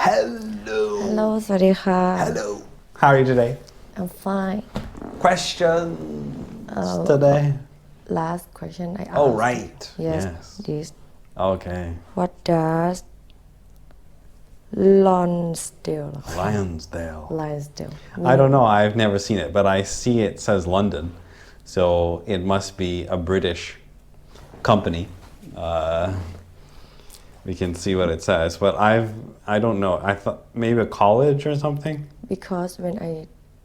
Hello. Hello สวัสดีค่ะ Hello. How are you today? I'm fine. Questions today? Last question I asked. Oh, right. Yes. Yes. This. Okay. What does lonsdale Lonsdale. mean? I don't know. I've never seen it, but I see it says London, so it must be a British company. We can see what it says, but I don't know. I thought maybe a college or something. Because when I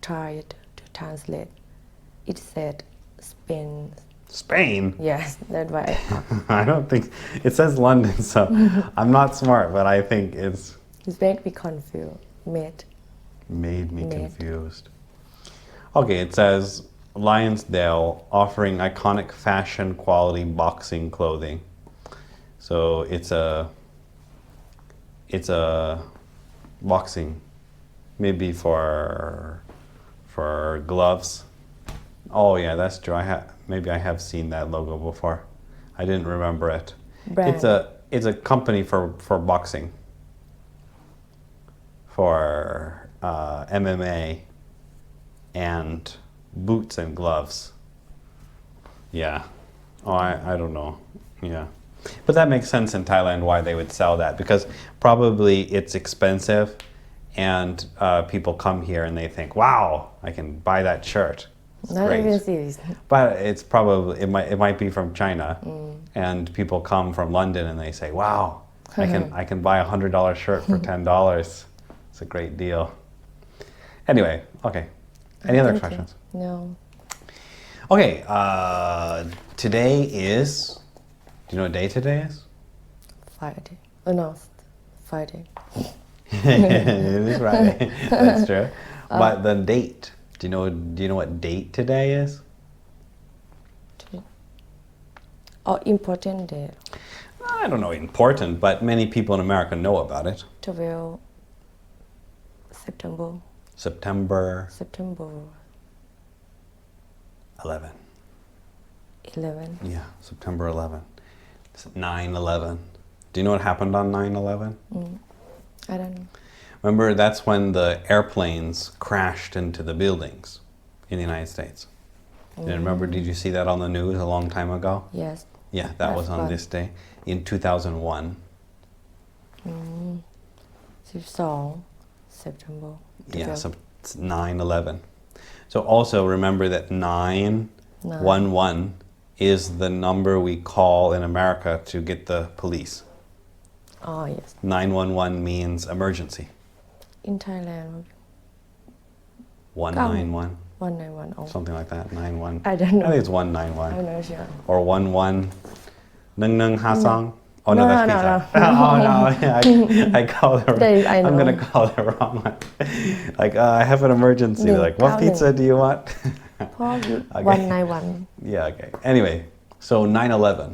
tried to translate, it said Spain. Spain. Yes, that's why. I don't think it says London, so I'm not smart, but I think it's It made me confused. made me confused. Okay, it says Lonsdale offering iconic fashion quality boxing clothing. So it's a boxing, maybe for gloves. Oh yeah, that's true. Maybe I have seen that logo before. I didn't remember it. Brand. It's a company for boxing. For MMA and boots and gloves. Yeah. Oh, I don't know. Yeah. But that makes sense in Thailand why they would sell that, because probably it's expensive and people come here and they think, wow, I can buy that shirt. It's Not great. even serious. But it's probably it might be from China, and people come from London and they say, "Wow, I can buy $100 shirt for $10. It's a great deal." Anyway, okay. Any other Thank you. questions? No. Okay. Today is. Do you know what day today is? Friday. Oh no. Friday. It is Friday. That's true. But the date. Do you know what date today is? Oh, important day. I don't know important, but many people in America know about it. 12 September. September 11. 11. Yeah, September 11. It's 9/11. Do you know what happened on 9/11? I don't know. Remember, that's when the airplanes crashed into the buildings in the United States. And remember, did you see that on the news a long time ago? Yes. Yeah, that was on this day in 2001. 12 September. Yeah, so it's 9/11. So also remember that 911 is the number we call in America to get the police. Oh, yes. 911 means emergency. In Thailand, 191, 191. Oh, something like that. 91. I don't know. I think it's 191. I'm not sure. Or 11 Nung Nung Ha Song. Oh no, No, that's no, pizza. no. Oh no, I call it. I I'm gonna know. call it wrong one. Like I have an emergency. Like what pizza do you want? เพราะ Okay. 191. Yeah. Okay. Anyway, so 9/11.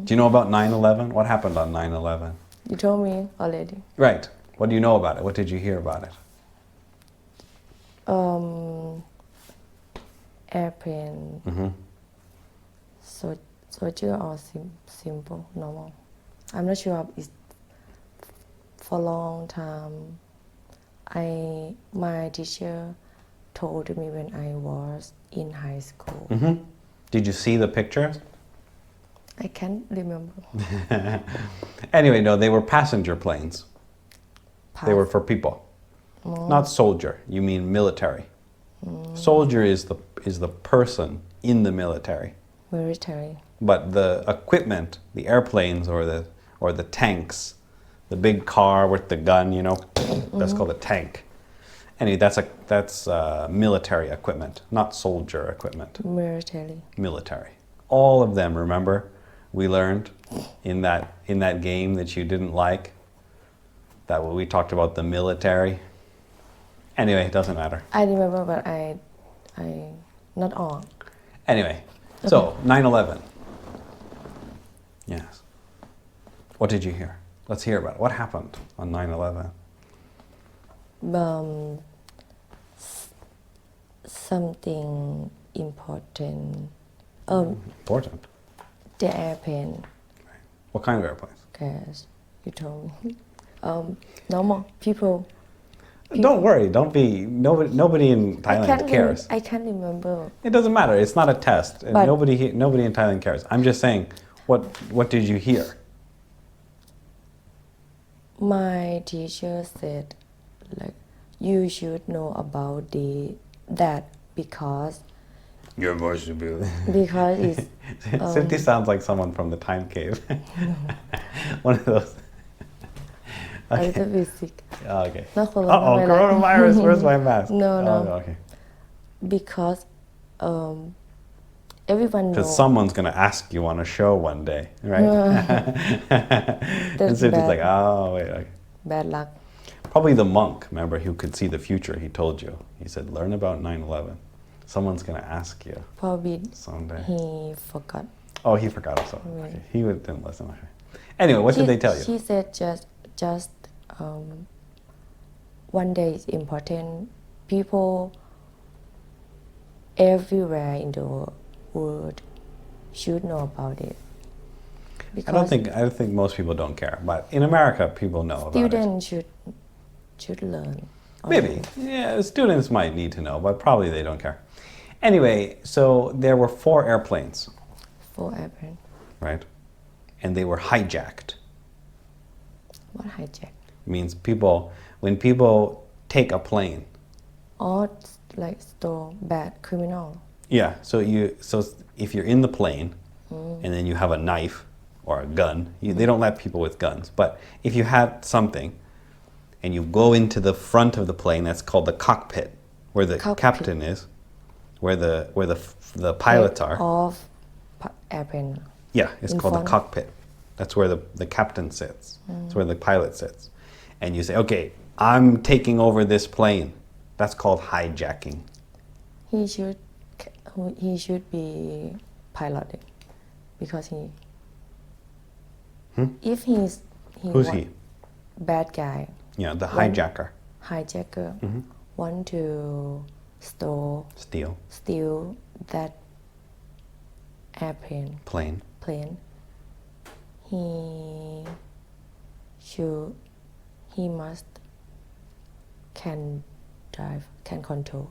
Do you know about 9/11? What happened on 9/11? You told me already. Right. What do you know about it? What did you hear about it? Airplane. Soldier or simple, normal. I'm not sure. It's for a long time. My teacher told me when I was in high school. Did you see the pictures? I can't remember. Anyway, no, they were passenger planes. They were for people, not soldier. You mean military. Soldier is the person in the military. Military. But the equipment, the airplanes or the tanks, the big car with the gun, that's called a tank. Anyway, that's military equipment, not soldier equipment. Military. Military. All of them, remember, we learned in that game that you didn't like. That we talked about the military. Anyway, it doesn't matter. I remember, but I not all. Anyway, so 9/11. Yes. What did you hear? Let's hear about it. What happened on 9/11? Something important. Important. The airplane. What kind of airplanes? Yes, you told me. normal people. Don't worry. Don't be. Nobody in Thailand cares. I can't remember. It doesn't matter. It's not a test. But- Nobody in Thailand cares. I'm just saying, what did you hear? My teacher said, like, you should know about that because Your voice should be. it's Cynthia sounds like someone from the time cave. One of those. a little bit sick. Oh, okay. Not Uh-oh, coronavirus. Where's my mask? No. Oh, okay. Because everyone Because knows. someone's going to ask you on a show one day, right? And That's Cynthia's bad. like, oh, wait. Okay. Bad luck. Probably the monk, remember, who could see the future, he told you. He said, learn about 9/11. Someone's going to ask you Probably someday. he forgot. Oh, he forgot also. Yeah. Okay. He didn't listen. Okay. Anyway, what did they tell you? She said just one day is important. People everywhere in the world should know about it. I don't think most people don't care, but in America, people know about it. Students should learn. Maybe. Yeah, students might need to know, but probably they don't care. Anyway, so there were 4 airplanes, For airplane. right? And they were hijacked. What hijack? It means when people take a plane. Or like store bad criminal. Yeah, so if you're in the plane and then you have a knife or a gun, they don't let people with guns. But if you had something and you go into the front of the plane, that's called the cockpit, where the captain is, where the pilots are. Of airplane. Yeah, it's In called the front. cockpit. That's where the captain sits. That's where the pilot sits. And you say, okay, I'm taking over this plane. That's called hijacking. He should be piloted because if Who's he? bad guy, Yeah, the hijacker. hijacker, want to steal that airplane, Plane. he must can drive, can control.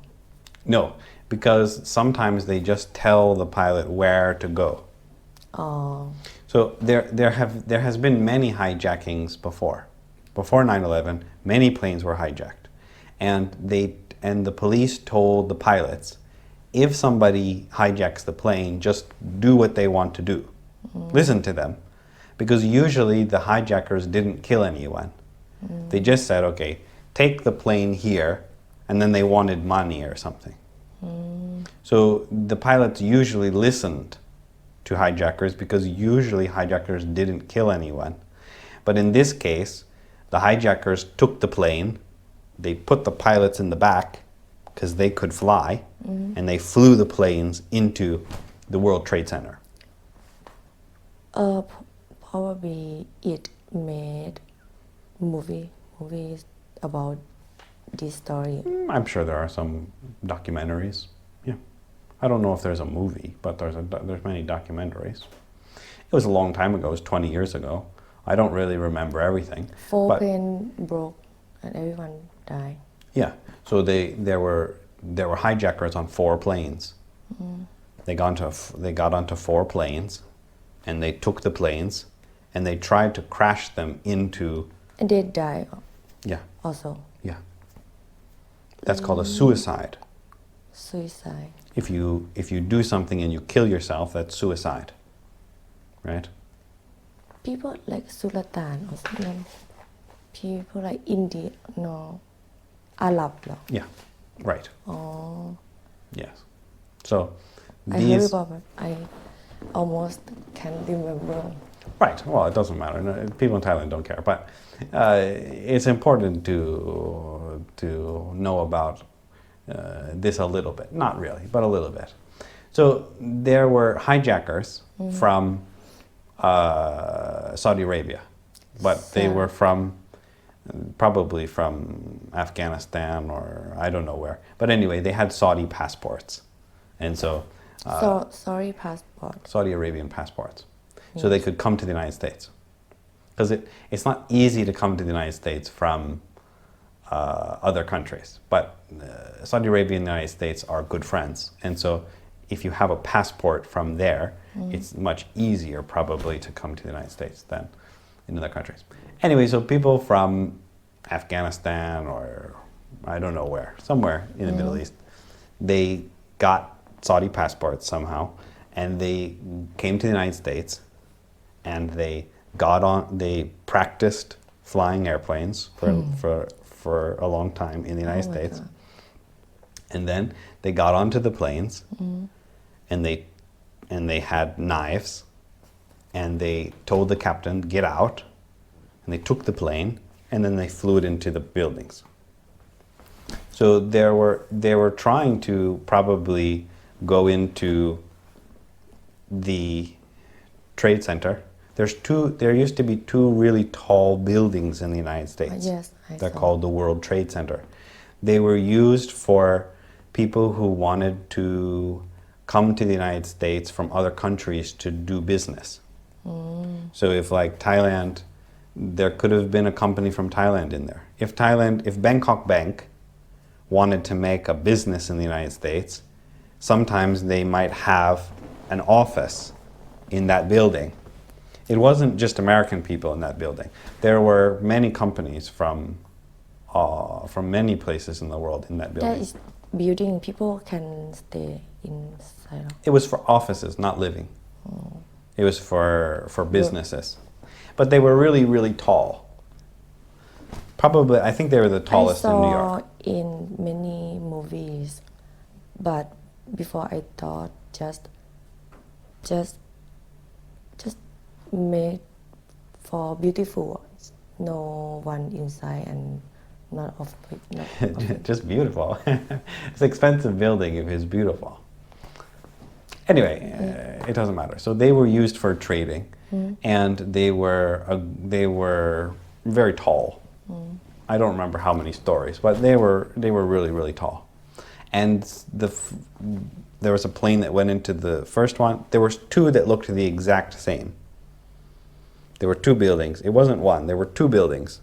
No, because sometimes they just tell the pilot where to go. Oh, So there has been many hijackings before. Before 9/11, many planes were hijacked, and the police told the pilots, if somebody hijacks the plane, just do what they want to do. Listen to them, because usually the hijackers didn't kill anyone. They just said, okay, take the plane here, and then they wanted money or something. So the pilots usually listened to hijackers because usually hijackers didn't kill anyone. But in this case, the hijackers took the plane, they put the pilots in the back because they could fly, and they flew the planes into the World Trade Center. Probably it made movies about this story. I'm sure there are some documentaries. Yeah, I don't know if there's a movie, but there's many documentaries. It was a long time ago. It was 20 years ago. I don't really remember everything. Four plane broke and everyone died. Yeah, so there were hijackers on 4 planes. They got onto 4 planes, and they took the planes, and they tried to crash them into. And they died Yeah, also. yeah. That's called a suicide. Suicide. If you do something and you kill yourself, that's suicide, right? People like Sultan or something. People like India, no, Arab. No. Yeah, right. Oh, Yes. So I heard about it. I almost can't remember. Right. Well, it doesn't matter. No, people in Thailand don't care, but it's important to know about this a little bit. Not really, but a little bit. So there were hijackers from Saudi Arabia, but they were probably from Afghanistan or I don't know where. But anyway, they had Saudi passports, and so Sorry, passport. Saudi Arabian passports. So they could come to the United States. because it's not easy to come to the United States from other countries. But Saudi Arabia and the United States are good friends. And so if you have a passport from there, it's much easier probably to come to the United States than in other countries. Anyway, so people from Afghanistan or I don't know where, somewhere in the Middle East, they got Saudi passports somehow, and they came to the United States, and they practiced flying airplanes for a long time in the United States. God. And then they got onto the planes, and they had knives, and they told the captain, get out, and they took the plane, and then they flew it into the buildings. So they were trying to probably go into the trade center. There used to be two really tall buildings in the United States. Yes, They're saw. called the World Trade Center. They were used for people who wanted to come to the United States from other countries to do business. So if like Thailand, there could have been a company from Thailand in there. If Bangkok Bank wanted to make a business in the United States, sometimes they might have an office in that building. It wasn't just American people in that building. There were many companies from many places in the world in that building. That is building. People can stay inside. It was for offices, not living. It was for businesses. But they were really, really tall. Probably, I think they were the tallest in New York. I saw in many movies, but before I thought just made for beautiful. No one inside and not of it. Just beautiful. It's an expensive building if it's beautiful. Anyway, it doesn't matter. So they were used for trading, and they were very tall. I don't remember how many stories, but they were really, really tall. And there was a plane that went into the first one. There were two that looked the exact same. There were two buildings. It wasn't one. There were two buildings,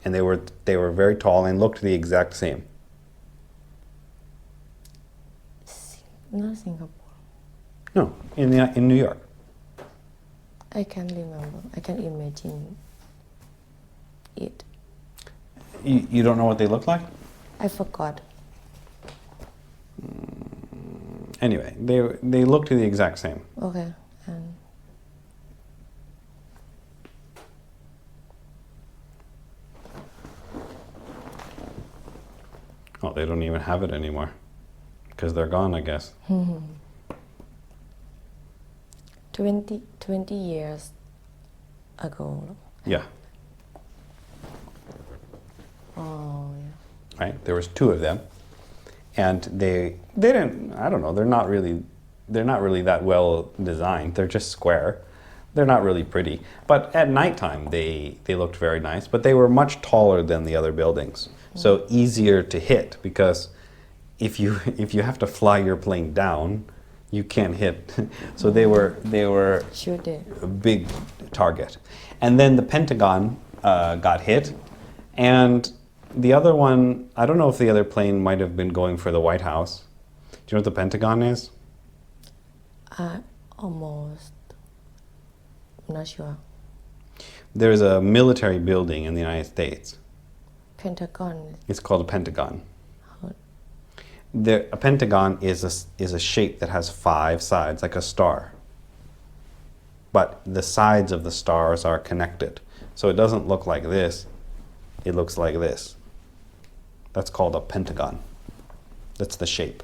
and they were very tall and looked the exact same. Not Singapore. No, in New York. I can't remember. I can imagine it. You don't know what they look like? I forgot. Anyway, they looked the exact same. Okay. And Oh, they don't even have it anymore because they're gone, I guess. 20 years ago. Yeah. Oh, yeah. Right? There was two of them, and they didn't. I don't know. They're not really that well designed. They're just square. They're not really pretty. But at nighttime, they looked very nice. But they were much taller than the other buildings, so easier to hit because if you have to fly your plane down, you can't hit. So they were Should they? a big target. And then the Pentagon got hit, and the other one, I don't know if the other plane might have been going for the White House. Do you know what the Pentagon is? Almost. I'm not sure. There's a military building in the United States. Pentagon. It's called a Pentagon. How- A pentagon is a shape that has 5 sides, like a star. But the sides of the stars are connected. So it doesn't look like this. It looks like this. That's called a pentagon. That's the shape.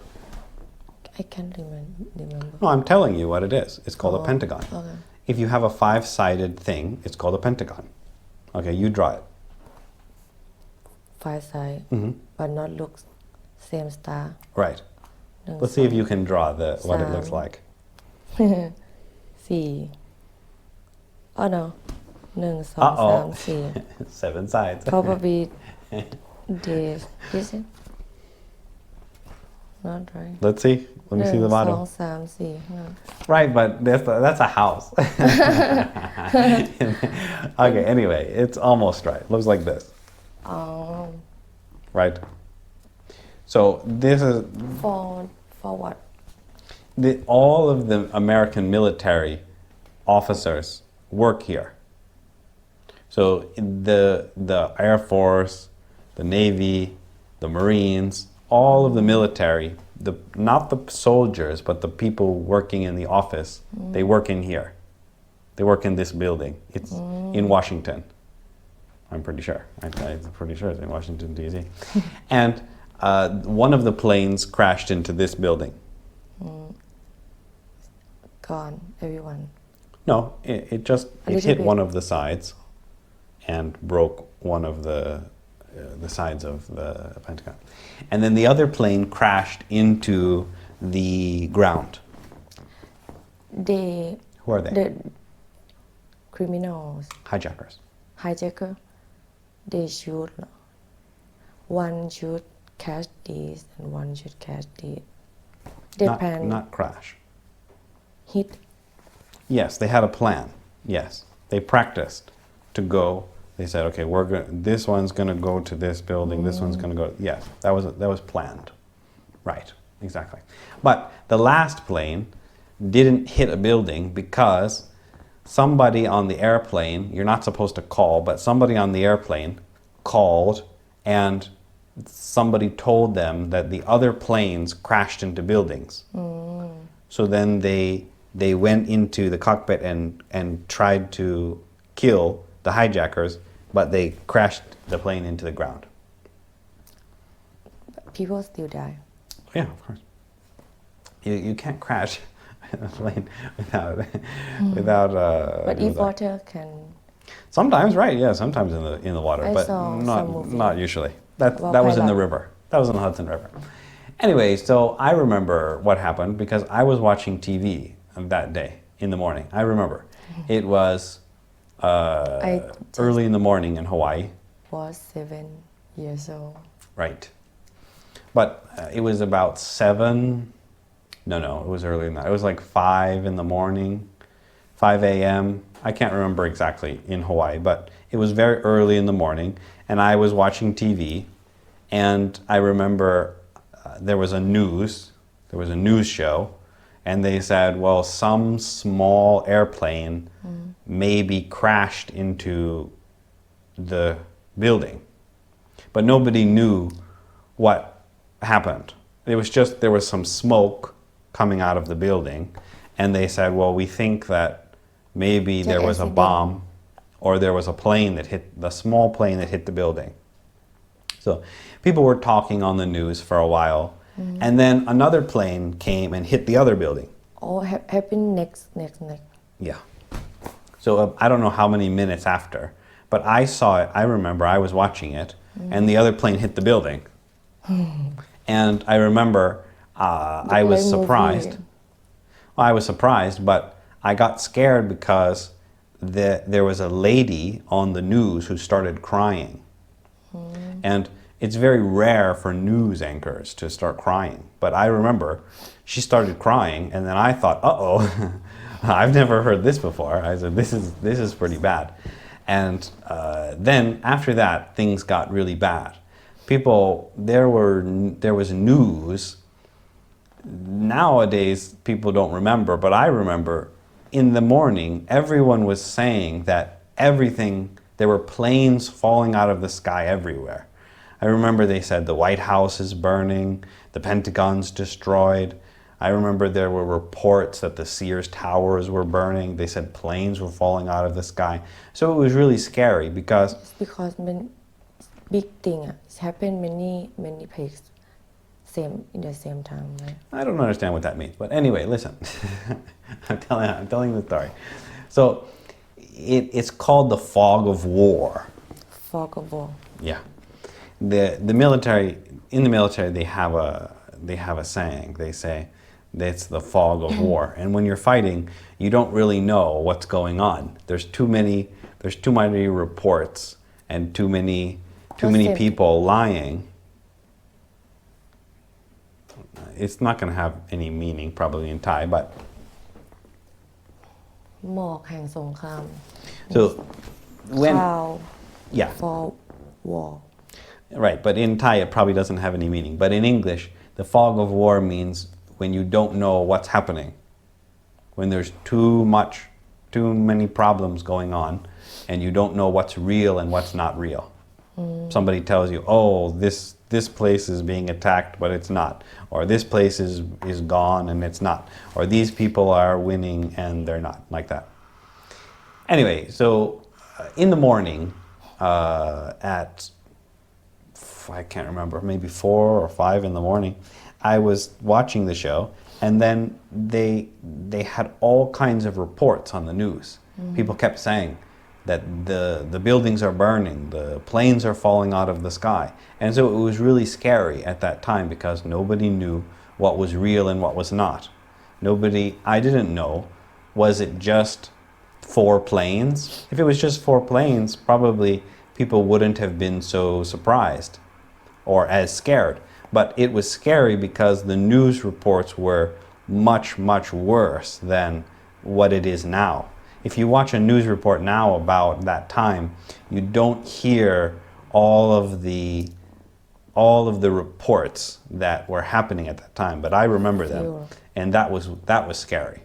I can't remember. No, I'm telling you what it is. It's called a pentagon. Okay. If you have a 5-sided thing, it's called a pentagon. Okay, you draw it. 5 side, but not look same star. Right. หนึ่ง Let's see if you can draw what it looks 3 like. 4 Oh no 1 2 Uh-oh. 3 7 sides. 4 probably this is it not right Let's see. Let me see the สอง bottom. สามสี่ห้า Right, but that's a house. Okay, anyway, it's almost right. Looks like this. oh Right. So this is for what all of the American military officers work here. So the Air Force, the Navy, the Marines, all of the military, not the soldiers, but the people working in the office, they work in here. They work in this building. It's in Washington. I'm pretty sure. I'm pretty sure it's in Washington, D.C. And one of the planes crashed into this building. gone everyone No, it hit one of the sides and broke one of the sides of the Pentagon. And then the other plane crashed into the ground. they Who are they? the criminals Hijackers. hijacker they shoot one should catch this and one should catch this they plan Not crash. hit Yes, they had a plan. Yes, they practiced to go. They said, okay, this one's going to go to this building. This one's going to go. Yes, that was planned. Right, exactly. But the last plane didn't hit a building because somebody on the airplane, you're not supposed to call, but somebody on the airplane called and somebody told them that the other planes crashed into buildings. So then they went into the cockpit and tried to kill the hijackers, but they crashed the plane into the ground. people still die Yeah, of course. You can't crash a plane without but if water can Sometimes, right? Yeah, sometimes in the water, I but saw some movie not usually. That about was in the pilot. river. That was in the Hudson River. Anyway, so I remember what happened because I was watching TV that day in the morning. I remember it was early in the morning in Hawaii. was 7 years old Right. But it was about 7. No, it was earlier than that. It was like 5 in the morning, 5 a.m. I can't remember exactly in Hawaii, but it was very early in the morning, and I was watching TV, and I remember there was a news show, and they said, well, some small airplane maybe crashed into the building, but nobody knew what happened. It was just there was some smoke coming out of the building, and they said, well, we think that maybe there was a bomb or there was a plane that hit the small plane that hit the building. So people were talking on the news for a while, and then another plane came and hit the other building. or happen next Yeah. So I don't know how many minutes after, but I saw it. I remember I was watching it, and the other plane hit the building. And I remember I was surprised. Well, I was surprised, but I got scared because there was a lady on the news who started crying. And it's very rare for news anchors to start crying. But I remember she started crying, and then I thought, uh-oh, I've never heard this before. I said, this is pretty bad. And then after that, things got really bad. There was news. Nowadays, people don't remember, but I remember in the morning, everyone was saying that there were planes falling out of the sky everywhere. I remember they said the White House is burning, the Pentagon's destroyed. I remember there were reports that the Sears Towers were burning. They said planes were falling out of the sky. So it was really scary because when big thing it's happened many places in the same time, right? I don't understand what that means, but anyway, listen. I'm telling the story. So it's called the fog of war. Fog of war. Yeah. The military, in the military, they have a saying. They say it's the fog of war. And when you're fighting, you don't really know what's going on. There's too many reports and too many people lying. it's not going to have any meaning probably in Thai, but หมอกแห่งสงคราม so when cloud yeah for war right, but in Thai it probably doesn't have any meaning. But in English, the fog of war means when you don't know what's happening, when there's too many problems going on, and you don't know what's real and what's not real. Somebody tells you, "Oh, this place is being attacked, but it's not," or "This place is gone and it's not," or "These people are winning and they're not," like that. Anyway, so in the morning, at I can't remember, maybe 4 or 5 in the morning, I was watching the show, and then they had all kinds of reports on the news. People kept saying that the buildings are burning, the planes are falling out of the sky. And so it was really scary at that time because nobody knew what was real and what was not. I didn't know, was it just 4 planes? If it was just 4 planes, probably people wouldn't have been so surprised or as scared. But it was scary because the news reports were much, much worse than what it is now. If you watch a news report now about that time, you don't hear all of the reports that were happening at that time, but I remember them, and that was scary.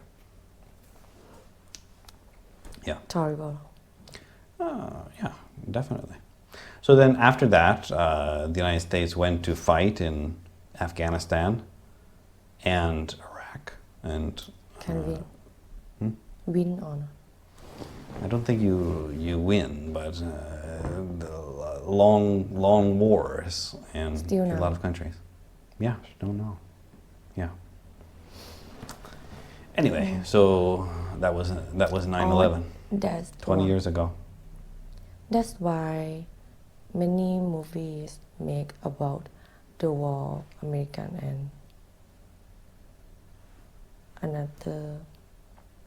Yeah. terrible Yeah, definitely. So then after that, the United States went to fight in Afghanistan and Iraq, and can win or not I don't think you win, but the long wars in Still a now. lot of countries. Yeah, don't know. Yeah. Anyway, so that was 9/11, that's 20 years ago. That's why many movies make about the war American and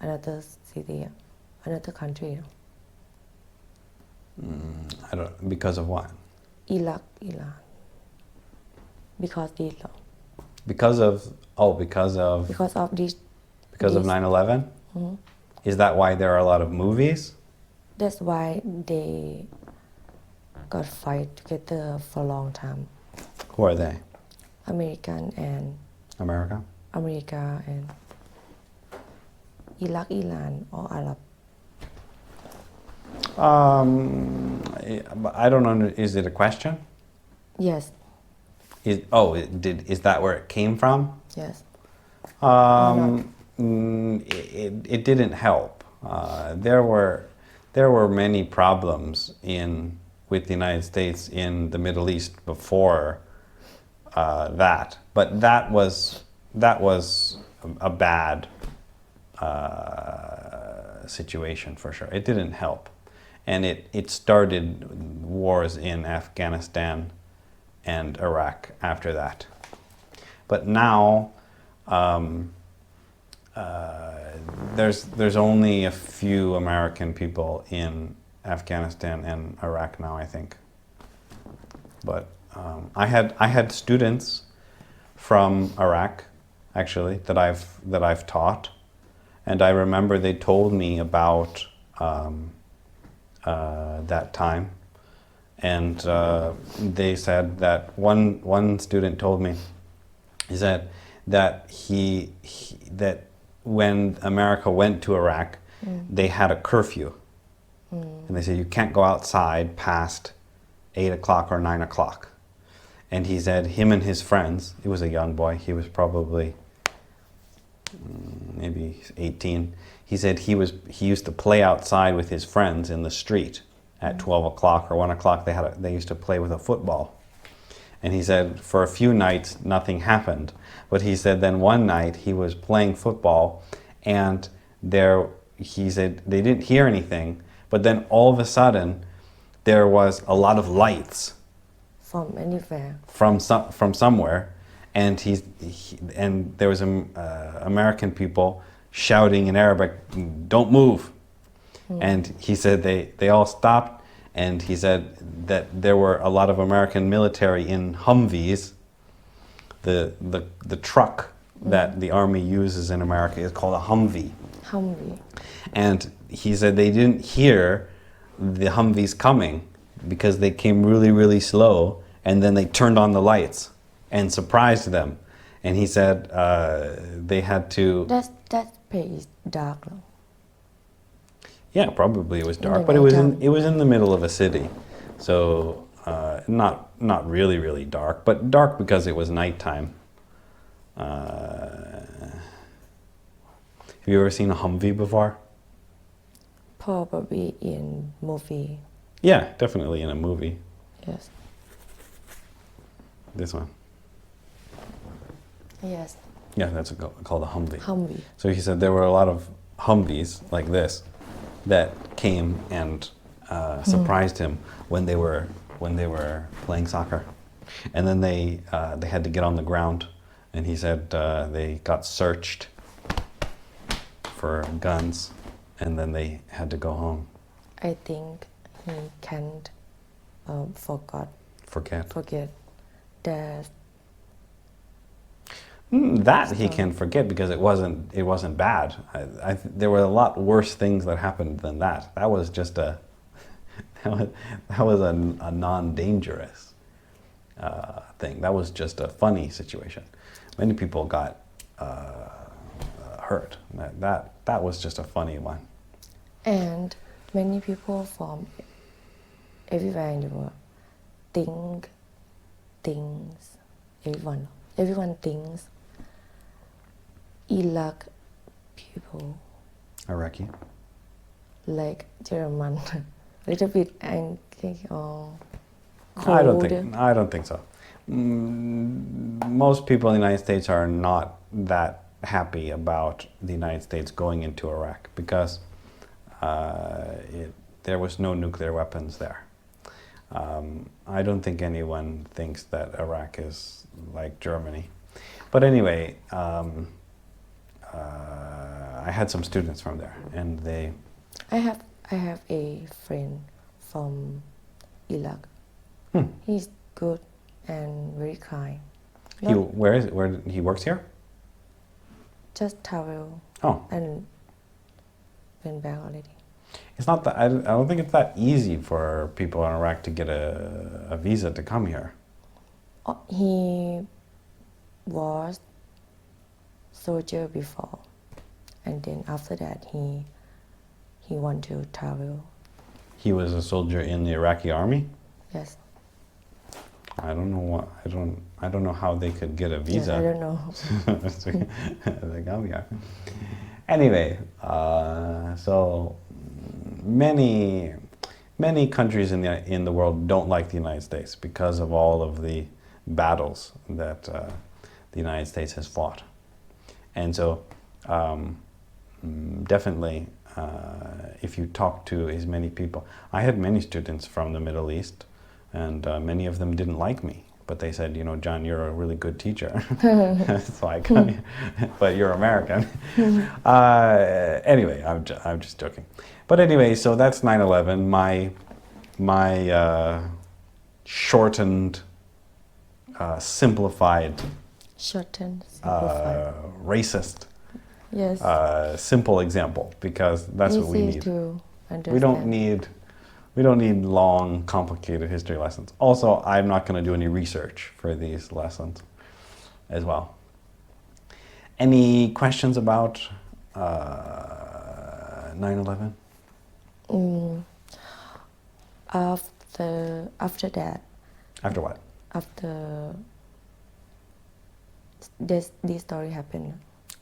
another city, another country. I don't because of what? Iraq, Iran. Because this law. Because of this Because of 9/11? Is that why there are a lot of movies? That's why they got fight together for a long time. Who are they? American and America? America and Iraq, Iran or Arab. I don't know. Is it a question? Yes, Is that where it came from? yes. It didn't help. There were many problems with the United States in the Middle East before that, but that was a bad situation for sure. It didn't help, and it started wars in Afghanistan and Iraq after that. But now there's only a few American people in Afghanistan and Iraq now, I think. But I had students from Iraq actually that I've taught, and I remember they told me about that time, and they said that one student told me, he said that that when America went to Iraq, they had a curfew, and they said you can't go outside past 8 o'clock or 9 o'clock. And he said him and his friends, he was a young boy, he was probably maybe 18. He said he used to play outside with his friends in the street at 12 o'clock or 1 o'clock. They used to play with a football. And he said for a few nights nothing happened. But he said then one night he was playing football, and he said they didn't hear anything, but then all of a sudden there was a lot of lights From anywhere. from somewhere, and and there was American people shouting in Arabic, "Don't move!" And he said they all stopped, and he said that there were a lot of American military in Humvees the truck that the army uses in America is called a Humvee. Humvee. And he said they didn't hear the Humvees coming because they came really, really slow, and then they turned on the lights and surprised them. And he said they had to... That place is dark, no? Yeah, probably it was In dark, the but nighttime. it was in the middle of a city, so not really, really dark, but dark because it was nighttime. Have you ever seen a Humvee before? Probably in movie. Yeah, definitely in a movie. Yes. This one. Yes. Yeah, that's called a Humvee. Humvee. So he said there were a lot of Humvees like this that came and surprised him when they were playing soccer, and then they had to get on the ground, and he said they got searched for guns, and then they had to go home. I think he can't forget that. That he can forget because it wasn't bad. There were a lot worse things that happened than that. That was just a non-dangerous thing. That was just a funny situation. Many people got hurt. That was just a funny one. And many people from everywhere in the world think things. Everyone thinks Iraq people Iraqi. like German, little bit angry or I cold. don't think so. Most people in the United States are not that happy about the United States going into Iraq because there was no nuclear weapons there. I don't think anyone thinks that Iraq is like Germany. But anyway, I had some students from there, and they... I have a friend from Iraq. He's good and very kind. Where he works here? Just travel Oh. and went back already. It's not that, I don't think it's that easy for people in Iraq to get a visa to come here. He was soldier before, and then after that he want to travel. He was a soldier in the Iraqi army? Yes. I don't know I don't know how they could get a visa. Yes, I don't know. They come here. Anyway, so many countries in the world don't like the United States because of all of the battles that the United States has fought. And so definitely if you talk to as many people, I had many students from the Middle East, and many of them didn't like me, but they said, you know, John, you're a really good teacher. So I come here, but you're American. Anyway, I'm just joking. But anyway, so that's 9/11. My shortened, simplified, racist, yes, simple example, because that's what we easy need. to understand. We don't need long, complicated history lessons. Also, I'm not going to do any research for these lessons as well. Any questions about 9/11? After that. After what? After this story happened.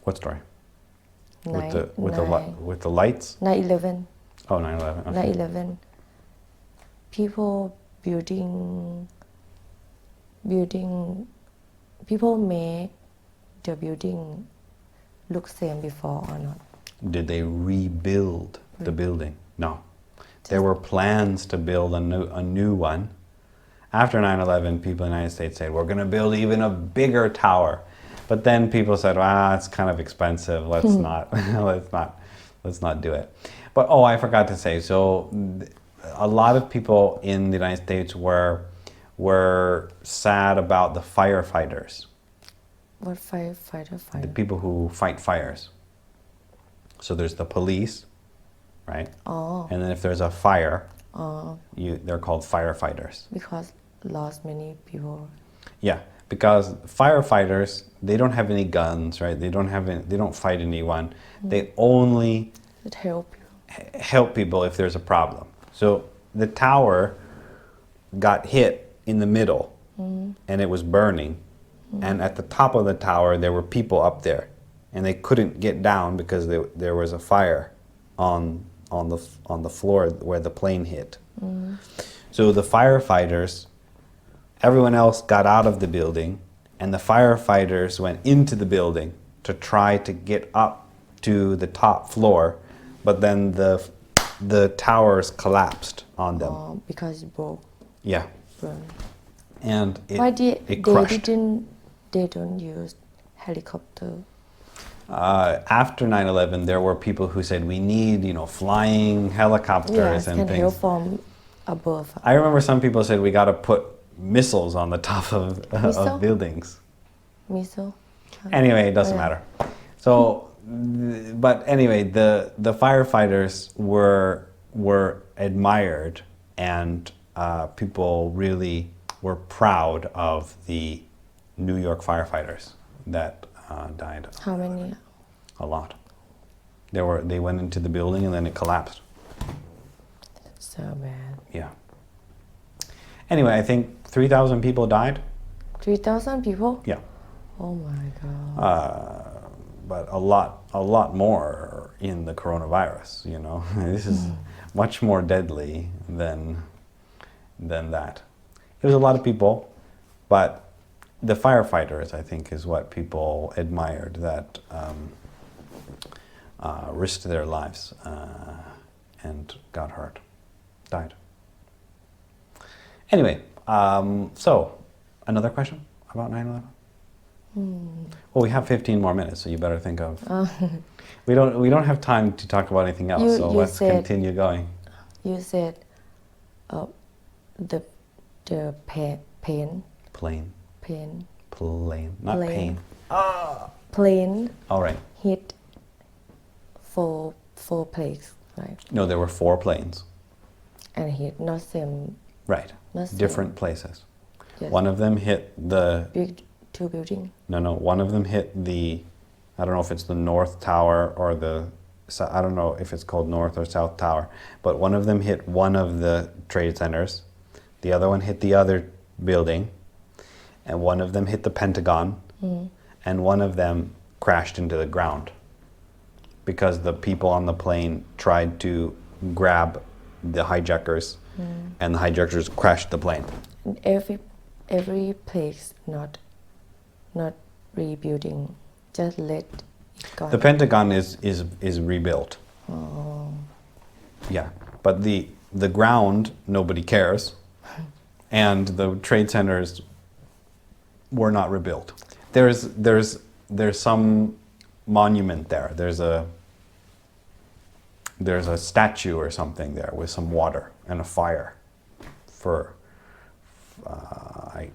What story? With the lights? 9/11. Oh, 9/11. Okay. 9/11. People people make the building look same before or not? Did they rebuild the building? No. There were plans to build a new one. After 9/11, people in the United States said, we're going to build even a bigger tower. But then people said, it's kind of expensive. Let's not do it. But I forgot to say, so a lot of people in the United States were sad about the firefighters What firefighter The fire? people who fight fires. So there's the police, right? Oh, And then if there's a fire, oh, they're called firefighters. because lost many people. Yeah, because firefighters, they don't have any guns, right? They don't fight anyone. They only It help you. help people if there's a problem. So the tower got hit in the middle and it was burning. And at the top of the tower, there were people up there and they couldn't get down because there was a fire on the floor where the plane hit. So the firefighters, everyone else got out of the building and the firefighters went into the building to try to get up to the top floor, but then the towers collapsed on them. Oh, because it broke. Yeah, Burn. and Why it crushed. they don't use helicopter? After 9/11, there were people who said we need, flying helicopters Yes, and can things. help from above. I remember some people said we got to put missiles on the top of Missile? buildings. Missile. Anyway, it doesn't Yeah. matter. So, but anyway, the firefighters were admired, and people really were proud of the New York firefighters that died. How many? A lot. They went into the building and then it collapsed. So bad. Yeah. Anyway, I think 3,000 people died. 3,000 people? Yeah. Oh my god. But a lot more in the coronavirus, This is much more deadly than that. There's a lot of people, but the firefighters, I think, is what people admired, that risked their lives and got hurt, died. Anyway, so another question about 9/11? Well, we have 15 more minutes, so you better think of. We don't have time to talk about anything else, so You let's said- continue going. You said the plane, Plane, not Plane. pain. plane All right. hit four places, right? No, there were 4 planes. And hit not same, Right. not same. Different places. Yes. One of them hit the. Big two building. No. One of them hit the. I don't know if it's the North Tower or the. I don't know if it's called North or South Tower, but one of them hit one of the trade centers. The other one hit the other building, and one of them hit the Pentagon, and one of them crashed into the ground because the people on the plane tried to grab the hijackers, and the hijackers crashed the plane. And every place not rebuilding, just let it go. The Pentagon is rebuilt. Oh. Yeah, but the ground, nobody cares, and the trade centers were not rebuilt. There's some monument there. There's a statue or something there with some water and a fire. For I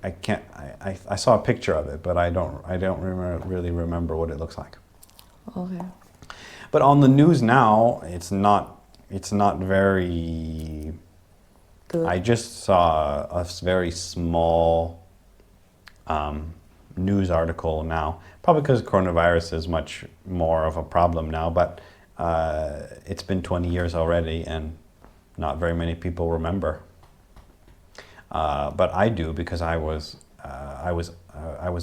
saw a picture of it, but I don't really remember what it looks like. Okay. But on the news now, it's not very. Good. I just saw a very small news article now, probably because coronavirus is much more of a problem now, but it's been 20 years already and not very many people remember. But I do, because I was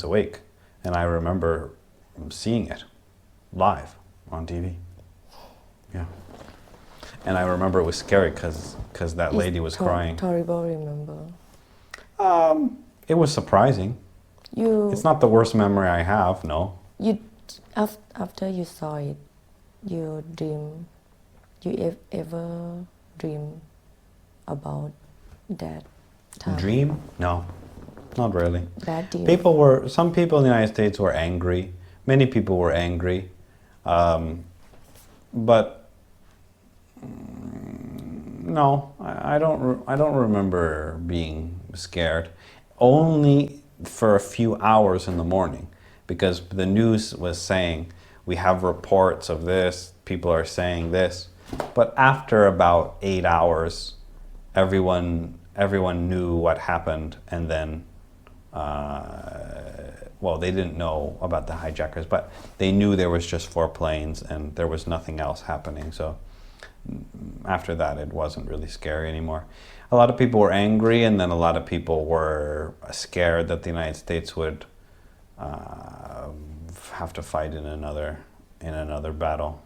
awake and I remember seeing it live on TV. Yeah. And I remember it was scary because that lady was crying. Horrible, remember? It was surprising. It's not the worst memory I have, no. After you saw it, you ever dream about that time? Dream? No, not really. Bad dream. Some people in the United States were angry. Many people were angry. But no, I don't remember being scared. Only for a few hours in the morning, because the news was saying we have reports of this, people are saying this, but after about 8 hours, everyone knew what happened, and then well, they didn't know about the hijackers, but they knew there was just 4 planes and there was nothing else happening. So after that, it wasn't really scary anymore. A lot of people were angry, and then a lot of people were scared that the United States would have to fight in another battle.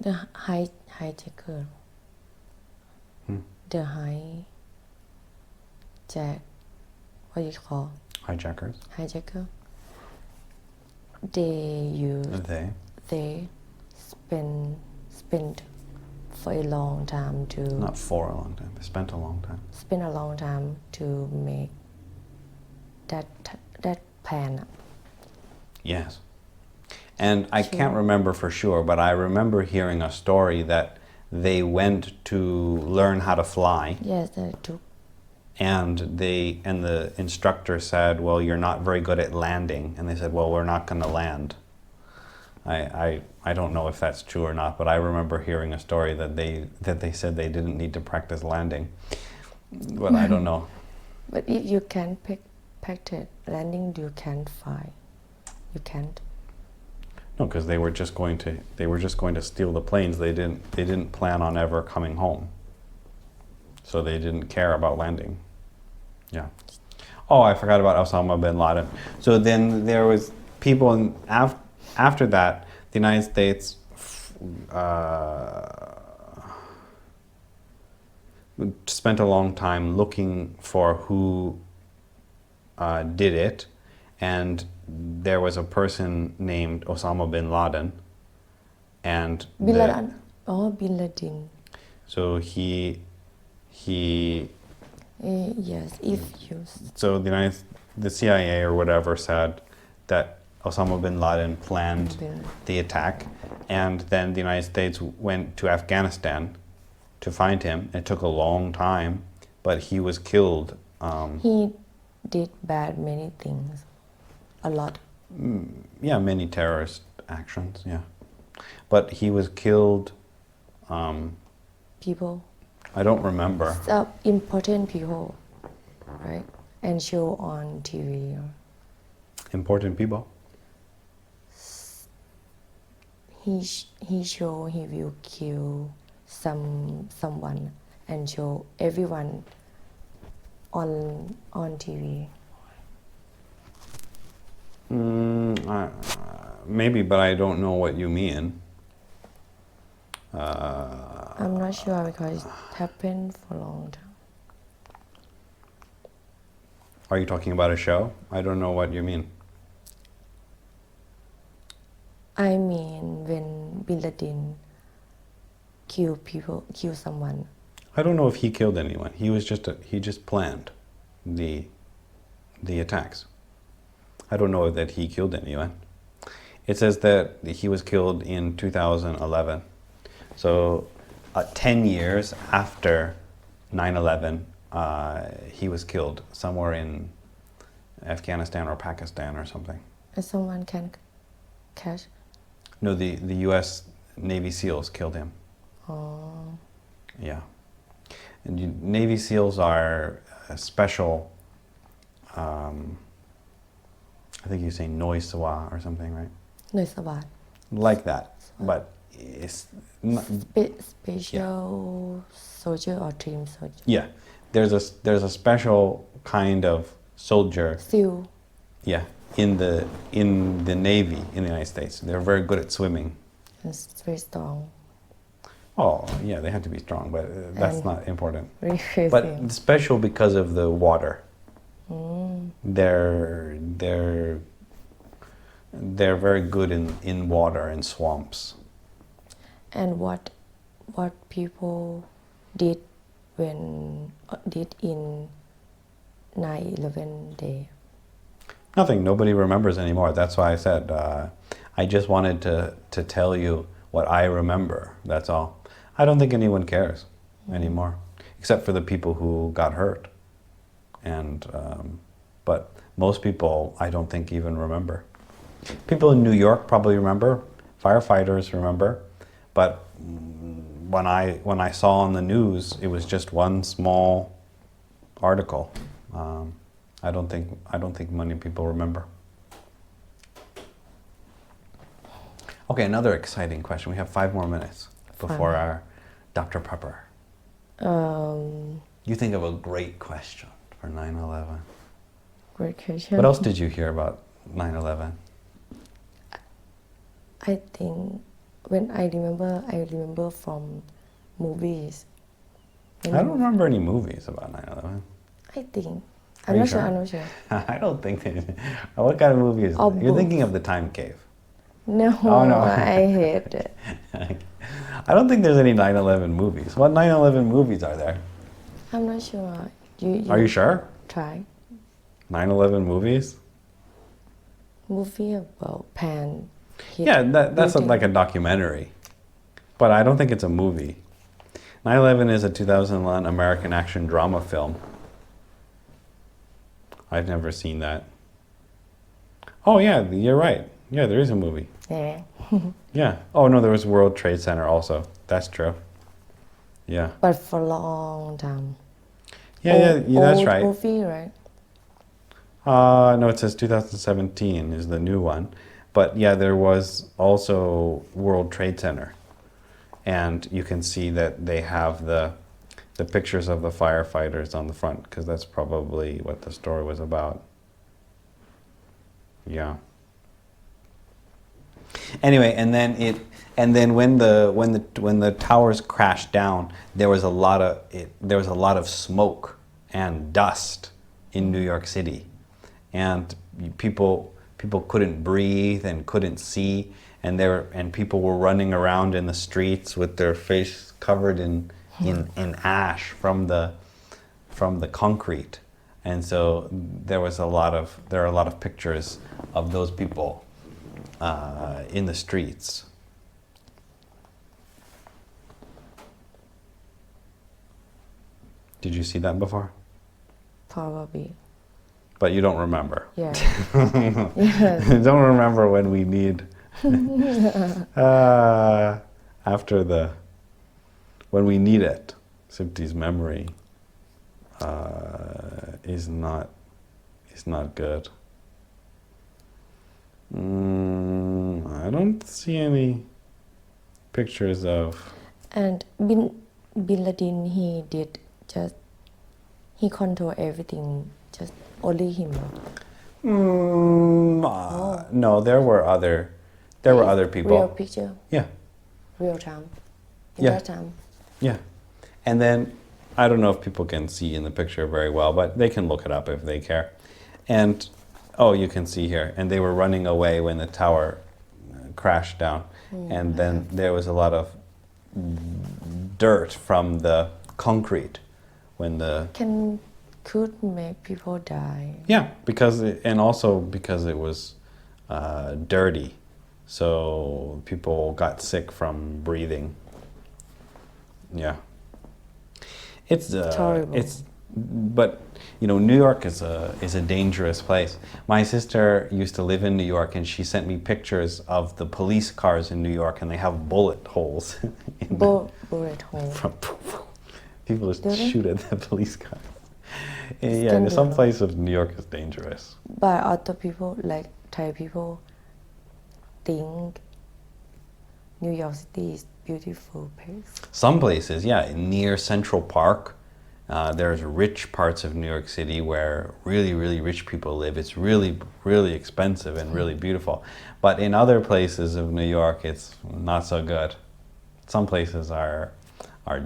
The hijacker. The hijack. What do you call? Hijackers. Hijacker. They spend for a long time to. Not for a long time. They spent a long time. Spend a long time to make that plan. Yes. And I can't remember for sure, but I remember hearing a story that they went to learn how to fly. Yes, they took. And the instructor said, well, you're not very good at landing. And they said, well, we're not going to land. I don't know if that's true or not, but I remember hearing a story that they said they didn't need to practice landing. But I don't know. But if you can practice landing, you can't fly. You can't. No, because they were just going to steal the planes. They didn't plan on ever coming home. So they didn't care about landing. Yeah. Oh, I forgot about Osama bin Laden. So then there was people after that, the United States spent a long time looking for who did it, and there was a person named Osama bin Laden, and Bin Laden. Oh, Bin Laden. So he yes, if you. So the CIA or whatever said that Osama bin Laden planned the attack, and then the United States went to Afghanistan to find him. It took a long time, but he was killed. He did many things, a lot. Yeah, many terrorist actions. Yeah, but he was killed. People. I don't remember. Important people, right? And show on TV. Important people. He show he will kill someone and show everyone on TV. Maybe, but I don't know what you mean. I'm not sure because it happened for a long time. Are you talking about a show? I don't know what you mean. I mean when Bin Laden kill someone. I don't know if he killed anyone. He just planned the attacks. I don't know that he killed anyone. It says that he was killed in 2011. So 10 years after 9/11, he was killed somewhere in Afghanistan or Pakistan or something. And someone can catch? No, the U.S. Navy SEALs killed him. Oh. Yeah. And Navy SEALs are a special, I think you say Noisawa or something, right? Noisawa. Like that, but it's not, special soldier or team soldier? Yeah, there's a special kind of soldier. SEAL. Yeah, in the Navy in the United States. They're very good at swimming. It's very strong. Oh, yeah, they have to be strong, but that's not important. Really But it's special because of the water. They're very good in water and swamps. And what people did in 9/11 day? Nothing. Nobody remembers anymore. That's why I said I just wanted to tell you what I remember. That's all. I don't think anyone cares anymore, except for the people who got hurt. And but most people, I don't think, even remember. People in New York probably remember. Firefighters remember. But when I saw on the news, it was just one small article. I don't think many people remember. Okay, another exciting question. We have 5 more minutes before our Dr. Pepper. You think of a great question for 9/11. Great question. What else did you hear about 9/11? I think when I remember from movies. I don't remember any movies about 9/11. I think. Are I'm you not sure. sure? I'm not sure. I don't think they... What kind of movie is Oh, that? You're both. thinking of The Time Cave. No, Oh, no. I hate it. I don't think there's any 9/11 movies. What 9/11 movies are there? I'm not sure. Are you sure? Try 9/11 movies? movie about pan. Yeah, that's building. like a documentary. But I don't think it's a movie. 9/11 is a 2001 American action drama film. I've never seen that. Oh yeah, you're right. Yeah, there is a movie. Yeah. Yeah. Oh no, there was World Trade Center also. That's true. Yeah. But for a long time. Yeah, that's old right. Movie, right? No, it says 2017 is the new one. But yeah, there was also World Trade Center. And you can see that they have the pictures of the firefighters on the front, because that's probably what the story was about. Yeah. Anyway, and then when the towers crashed down, there was a lot of smoke and dust in New York City, and people couldn't breathe and couldn't see, and people were running around in the streets with their face covered in ash from the concrete, and so there are a lot of pictures of those people in the streets. Did you see that before? Probably. But you don't remember. Yeah. You don't remember when we need when we need it. Sipti's memory is not good. I don't see any pictures of. And Bin Laden, he control everything, just only him. No, there were other people. Real picture, Yeah. real time. In Yeah. that time. Yeah. And then, I don't know if people can see in the picture very well, but they can look it up if they care. And, you can see here. And they were running away when the tower crashed down. And then there was a lot of dirt from the concrete when the... Could make people die. Yeah, because it was dirty. So people got sick from breathing. Yeah. It's horrible. But New York is a dangerous place. My sister used to live in New York, and she sent me pictures of the police cars in New York, and they have bullet holes. Bullet hole. People just shoot at the police cars. It's Yeah, in some dangerous. places of New York is dangerous. But other people, like Thai people, think New York City is beautiful place. Some places, yeah, near Central Park, there's rich parts of New York City where really, really rich people live. It's really, really expensive and really beautiful. But in other places of New York, it's not so good. Some places are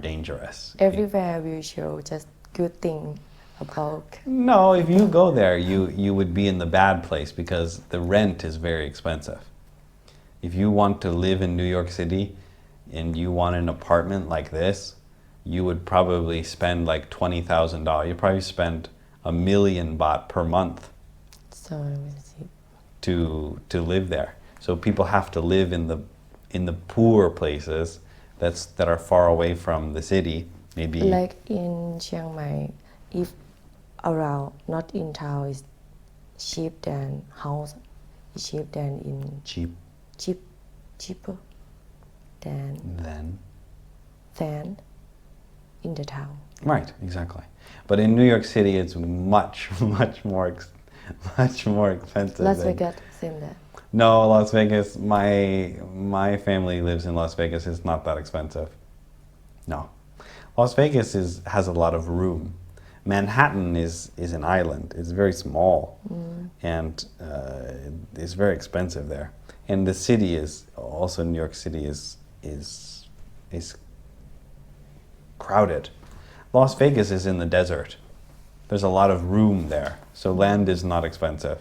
dangerous. Everywhere we show just good thing about. No, if you go there, you would be in the bad place because the rent is very expensive. If you want to live in New York City and you want an apartment like this, you would probably spend like $20,000. You'd probably spend $1 million baht per month So expensive. to live there. So people have to live in the poor places that are far away from the city. Maybe Like in Chiang Mai, if around, not in town, is cheap than house cheap than in Cheap cheaper than then. in the town Right, exactly. But in New York City, it's much more expensive. Las Vegas same that No, Las Vegas. My family lives in Las Vegas. It's not that expensive. No, Las Vegas has a lot of room. Manhattan is an island. It's very small, and it's very expensive there. And the city is also New York City is crowded. Las Vegas is in the desert. There's a lot of room there, so land is not expensive.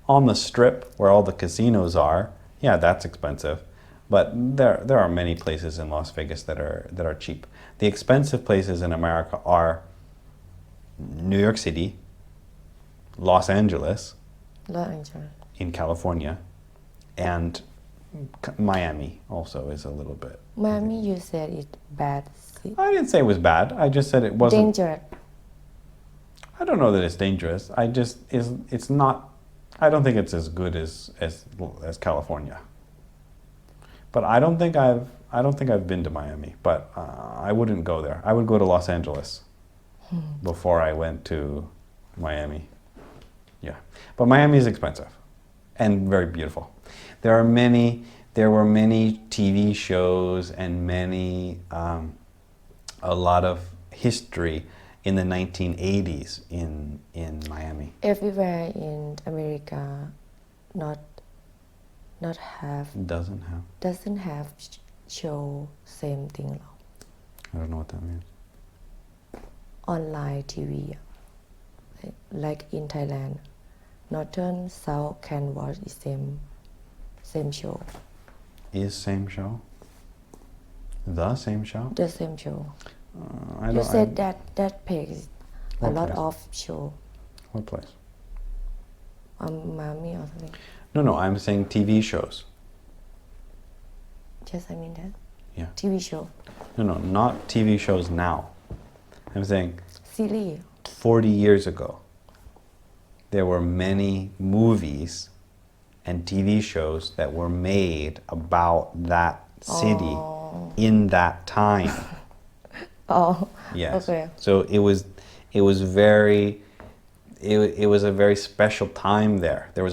On the strip where all the casinos are, yeah, that's expensive. But there are many places in Las Vegas that are cheap. The expensive places in America are New York City, Los Angeles in California, and Miami also is a little bit. Miami you said it's bad I didn't say it was bad. I just said it wasn't. dangerous I don't know that it's dangerous. It's not. I don't think it's as good as California. But I don't think I've been to Miami. But I wouldn't go there. I would go to Los Angeles before I went to Miami. Yeah, but Miami is expensive and very beautiful. There were many TV shows and a lot of history in the 1980s in Miami. everywhere in America not have Doesn't have. show same thing หรอ I don't know what that means. online TV like in Thailand northern south can watch the same show Is same show? The same show? the same show I you don't. said that pays a What lot place? of show What place? Miami or something No. I'm saying TV shows. just I mean that Yeah. TV show No, not TV shows now. I'm saying series 40 years ago, there were many movies and TV shows that were made about that city in that time. oh Yes. okay So it was very. It was a very special time there. There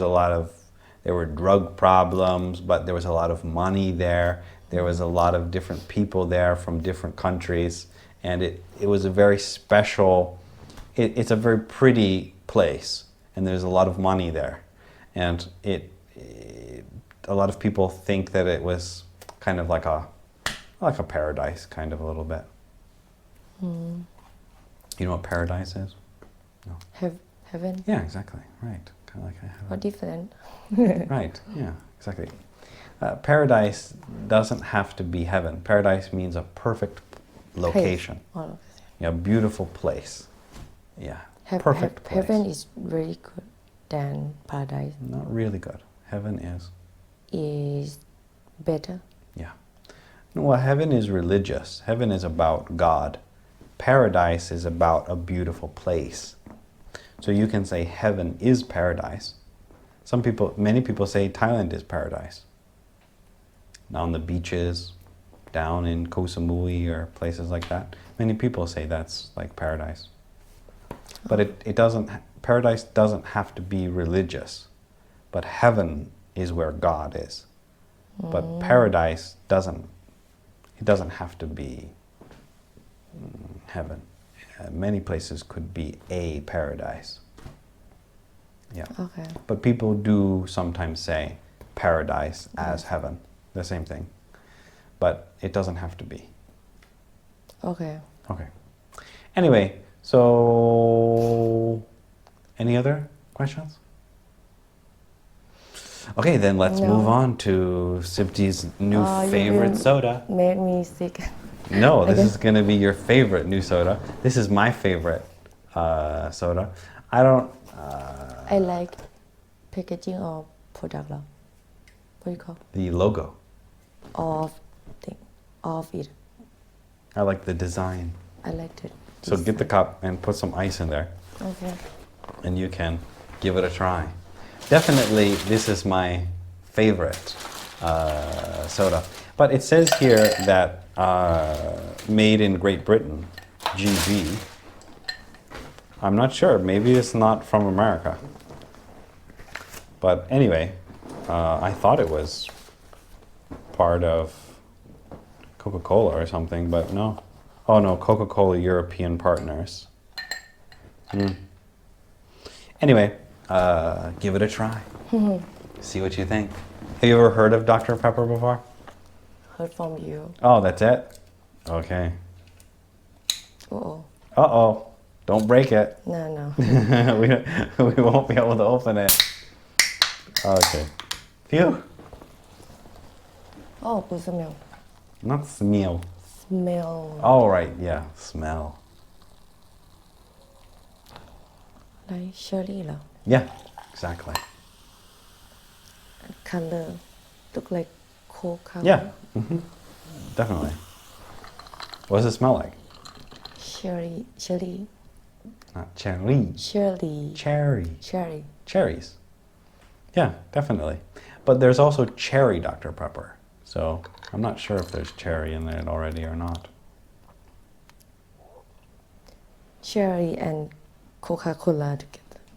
were drug problems, but there was a lot of money there. There was a lot of different people there from different countries, and it was a very special. It's a very pretty place, and there's a lot of money there, and a lot of people think that it was kind of like a paradise, kind of a little bit. You know what paradise is? heaven Yeah, exactly. Right. Kind of like a heaven. or different Right. Yeah, exactly. Paradise doesn't have to be heaven. Paradise means a perfect location. All of Yeah, beautiful place. Yeah, it. perfect place. Heaven is very good than paradise Not really good. Heaven is better yeah. No, well, heaven is religious. Heaven is about God. Paradise is about a beautiful place. So you can say heaven is paradise. Many people say Thailand is paradise. On the beaches, down in Koh Samui or places like that. Many people say that's like paradise. But paradise doesn't have to be religious. But heaven is where God is. But paradise doesn't have to be heaven. Many places could be a paradise. Yeah. okay But people do sometimes say paradise as heaven. The same thing. But it doesn't have to be. okay Okay. Anyway, so any other questions? Okay, then let's No. move on to Sipti's new you favorite will soda. make me sick No, this Okay. is going to be your favorite new soda. This is my favorite soda. I don't. I like packaging of product หรอ what do you call The logo. of thing of it I like the design. I like the So get the cup and put some ice in there, okay and you can give it a try. Definitely, this is my favorite soda. But it says here that made in Great Britain, GB. I'm not sure. Maybe it's not from America. But anyway, I thought it was part of Coca-Cola or something, but no. Oh no, Coca-Cola European Partners. Anyway, give it a try. See what you think. Have you ever heard of Dr. Pepper before? Heard from you. Oh, that's it? Okay. Oh, Uh-oh. Don't break it. no. we won't be able to open it. Okay. Phew. Oh, good smell. Not smell. Smell Oh, right. Yeah. Smell. like cherry เหรอ Yeah. Exactly. Color look like Coke color. Yeah. Definitely. What does it smell like? Cherry. Not cherry. Cherry. Cherries. Yeah, definitely. But there's also cherry Dr. Pepper. So I'm not sure if there's cherry in it already or not. Cherry and Coca-Cola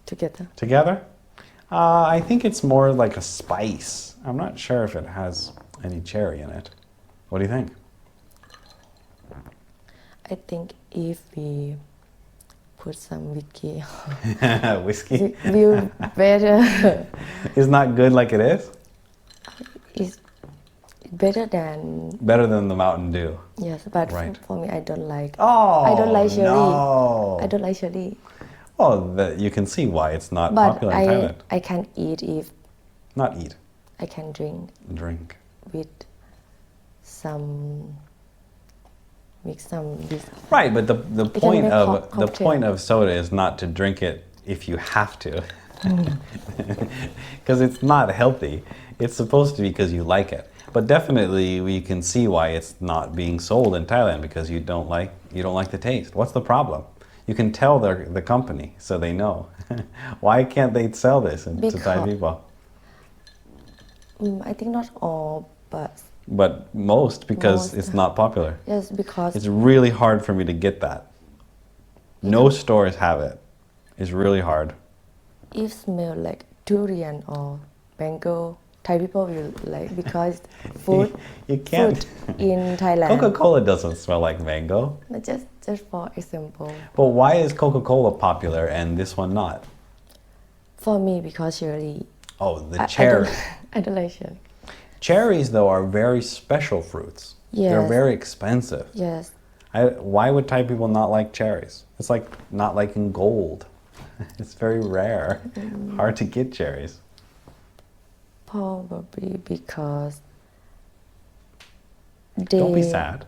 together. Together? I think it's more like a spice. I'm not sure if it has any cherry in it. What do you think? I think if we put some whiskey, Whiskey? it will better. Is not good like it is? It's better than Better than the Mountain Dew. yes, but Right. for me, I don't like. Oh, I don't like cherry. No. I don't like cherry. Well, you can see why it's not But popular in Thailand. I can eat if Not eat, I can drink drink. with some mix some this. Right, but the can point make of the cocktail. point of soda is not to drink it if you have to, because it's not healthy. It's supposed to be because you like it. But definitely, we can see why it's not being sold in Thailand because you don't like the taste. What's the problem? You can tell the company so they know. Why can't they sell this to Thai Because- people? I think not all, but But most because Most. it's not popular. yes, because It's really hard for me to get that. No stores have it. It's really hard. if smell like durian or mango, Thai people will like because food You can't. food in Thailand. Coca-Cola doesn't smell like mango. Just for example, But why is Coca-Cola popular and this one not? for me because cherry. Oh, the I cherry. I don't like cherry. Cherries, though, are very special fruits. They're Yes. very expensive. Yes, Why would Thai people not like cherries? It's like not liking gold. It's very rare. Hard to get cherries. probably because Don't be sad.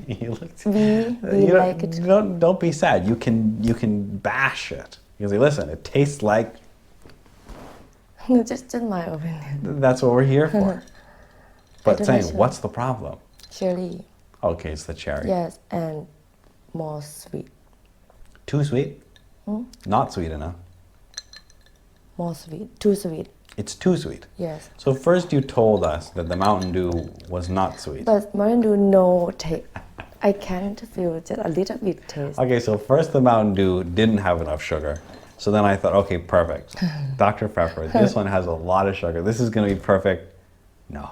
You look- we you don't- like it. Don't be sad. You can bash it. You can say, listen, it tastes like. just my opinion. That's what we're here for. But don't saying, like what's the problem? Cherry, Okay, it's the cherry. yes, and more sweet, Too sweet? Not sweet enough. more sweet, too sweet. It's too sweet. Yes, So first you told us that the Mountain Dew was not sweet. but Mountain Dew no taste. I can't feel just a little bit taste. Okay, so first the Mountain Dew didn't have enough sugar. So then I thought, okay, perfect. Dr. Pepper, this one has a lot of sugar. This is going to be perfect. No.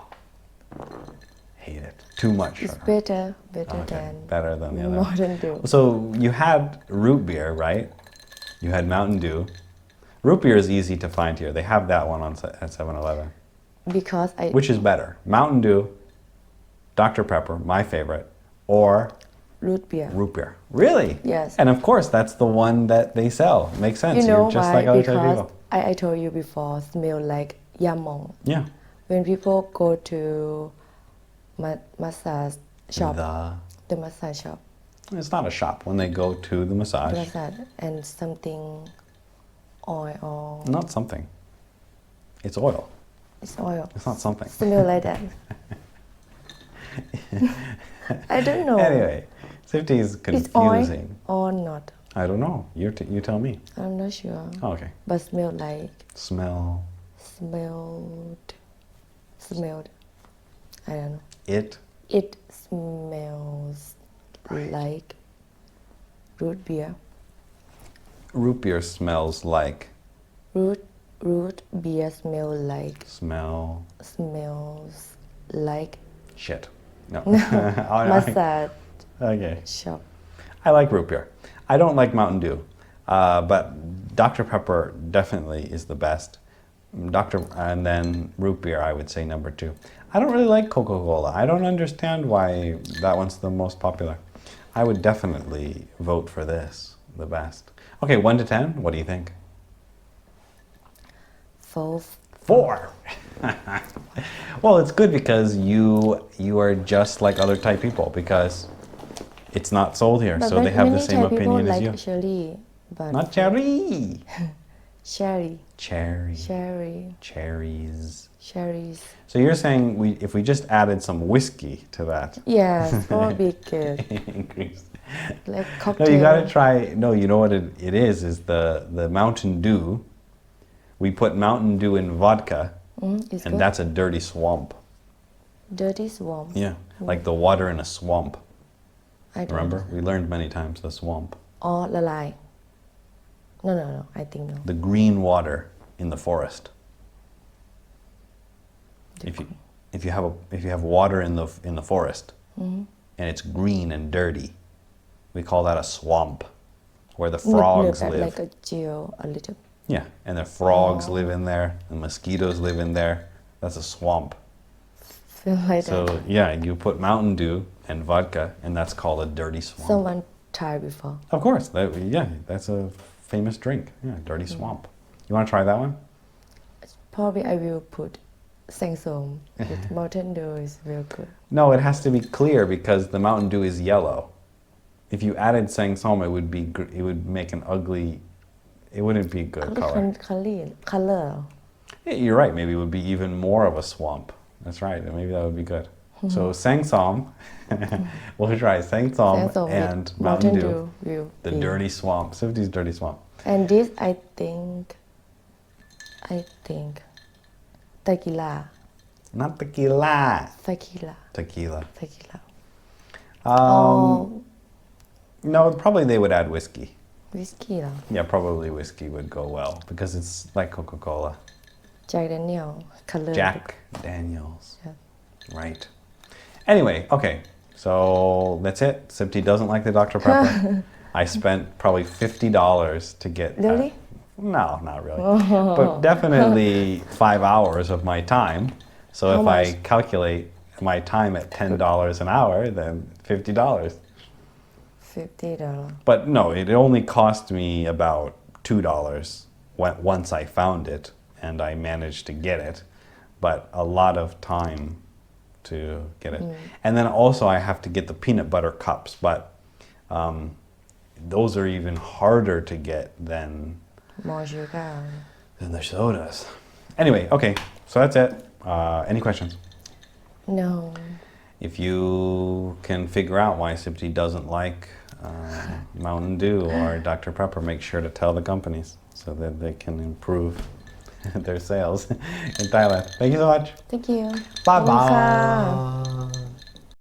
Hate it. Too much It's sugar. better Okay, than better than the other. Mountain Dew. So you had root beer, right? You had Mountain Dew. Root beer is easy to find here. They have that one at 7-Eleven. Because I Which is better? Mountain Dew, Dr. Pepper, my favorite, or root beer. root beer. Really? Yes. And of course, that's the one that they sell. Makes sense. You know You're just why? like other Thai Because people. I told you before, smell like yamong. Yeah. When people go to massage shop, the massage shop, It's not a shop when they go to the massage. massage and something oil or Not something. It's oil. it's oil. It's not something. Smell like that. I don't know. Anyway, Sifty is It's oil confusing. or not? I don't know. You tell me. I'm not sure. Oh, okay. But smell like Smell. smelled. I don't know. It. It smells like root beer. Root beer smells like. Root beer smells like Shit. No. Oh, no. massage Okay. shop. I like root beer. I don't like Mountain Dew, but Dr. Pepper definitely is the best. And then root beer, I would say number 2. I don't really like Coca-Cola. I don't understand why that one's the most popular. I would definitely vote for this, the best. Okay, 1 to 10, what do you think? 4. 4. Well, it's good because you are just like other Thai people because it's not sold here, But so they have the many same Thai people opinion as like you. cherry, but Not cherry. cherry. Cherries. So you're saying if we just added some whiskey to that, Yes, probably good. increase. Like No, cocktail. you gotta try. No, you know what it is the Mountain Dew. We put Mountain Dew in vodka, It's and good. that's a dirty swamp. Dirty swamp. Yeah, like the water in a swamp. I don't Remember? We learned many times the swamp. อ๋อละลาย No, I think no. The green water in the forest. If you have water in the forest, and it's green and dirty, we call that a swamp, where the frogs หนึบๆ live. like a gel a little. Yeah, and the frogs live in there, and mosquitoes live in there. That's a swamp. Feel like that. So yeah, you put Mountain Dew and vodka, and that's called a dirty swamp. Someone tried before. Of course, that's a famous drink. Yeah, dirty swamp. You want to try that one? Probably I will put Sangsom with Mountain Dew is real good. No, it has to be clear because the Mountain Dew is yellow. If you added Sangsom, it would make an ugly. It wouldn't be good color. Color. Yeah, you're right. Maybe it would be even more of a swamp. That's right. Maybe that would be good. So Sangsom, we'll try Sangsom and Mountain Dew. Will The be. dirty swamp. Sifty's dirty swamp. And this I think tequila. Not tequila. Tequila. Tequila. No, probably they would add whiskey. Whiskey เหรอ Yeah, probably whiskey would go well because it's like Coca-Cola. Jack Daniel color. Jack Daniels. Yeah. Right. Anyway, okay. So that's it. Sifty doesn't like the Dr. Pepper. I spent probably $50 to get. Really? No, not really. But definitely 5 hours of my time. So How if much? I calculate my time at $10 an hour, then $50. $50. But no, it only cost me about $2 once I found it and I managed to get it. But a lot of time to get it. And then also I have to get the peanut butter cups, but those are even harder to get than More sugar. the sodas. Anyway, okay, so that's it. Any questions? No. If you can figure out why Sipti doesn't like Mountain Dew or Dr. Pepper, make sure to tell the companies so that they can improve their sales in Thailand. Thank you so much. Thank you. Bye ขอบคุณค่ะ bye.